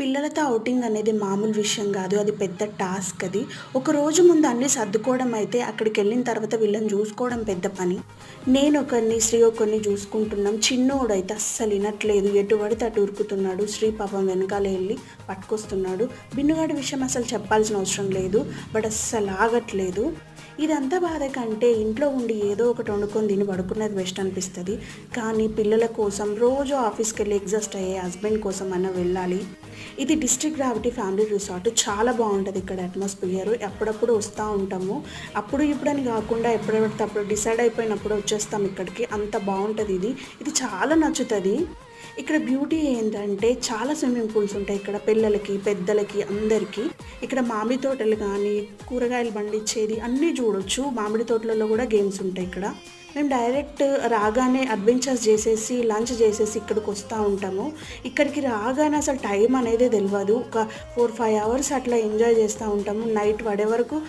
పిల్లలతో ఔటింగ్ అనేది మామూలు విషయం గాదు. అది పెద్ద టాస్క్ అది. ఒక రోజు ముందు అన్నీ సర్దుకోవడం అయితే, అక్కడికెళ్ళిన తర్వాత వీళ్ళని జూసుకోవడం పెద్ద పని. నేనొకరిని, శ్రీ ఒకరిని జూసుకుంటున్నాం. చిన్నోడైతే అస్సలు ఇనట్లేదు. ఎటు పడితే అటు ఉరుకుతున్నాడు. శ్రీ పాపం వెనకాలే ఎళ్లి పట్టుకొస్తున్నాడు. బిన్నుగాడి విషయం అసలు చెప్పాల్సిన అవసరం లేదు. బట్ అస్సలు ఆగట్లేదు. ఇదంతా బాధ కంటే ఇంట్లో ఉండి ఏదో ఒకటి వండుకొని తిని పడుకున్నది బెస్ట్ అనిపిస్తది. కానీ పిల్లల కోసం రోజు ఆఫీస్‌కెళ్ళి ఎగ్జాస్ట్ అయ్యే హస్బెండ్ కోసమన్నా వెళ్ళాలి. ఇది డిస్ట్రిక్ట్ గ్రావిటీ ఫ్యామిలీ రిసార్ట్. చాలా బావుంటది ఇక్కడ అట్మాస్ఫియర్. అప్పుడప్పుడు వస్తా ఉంటాము. అప్పుడు ఇప్పుడని గాకుండా ఎప్పుడు పడితే అప్పుడు డిసైడ్ అయిపోయినప్పుడు వచ్చేస్తాం ఇక్కడికి. అంత బావుంటది ఇది. ఇది చాలా నచ్చుతది. ఇక్కడ బ్యూటీ ఏంటంటే చాలా స్విమ్మింగ్ పూల్స్ ఉంటాయి ఇక్కడ పిల్లలకి, పెద్దలకి అందరికీ. ఇక్కడ మామిడి తోటలు గానీ, కూరగాయలు పండించేది అన్నీ చూడొచ్చు. మామిడి తోటలలో కూడా గేమ్స్ ఉంటాయి ఇక్కడ. మేము డైరెక్ట్ రాగానే అడ్వెంచర్స్ చేసేసి, లంచ్ చేసేసి ఇక్కడికొస్తా ఉంటాము. ఇక్కడికి రాగానే అసలు టైం అనేదే తెలవదు. ఒక 4, 5 అవర్స్ అట్లా ఎంజాయ్ చేస్తూ ఉంటాము. నైట్ పడే వరకు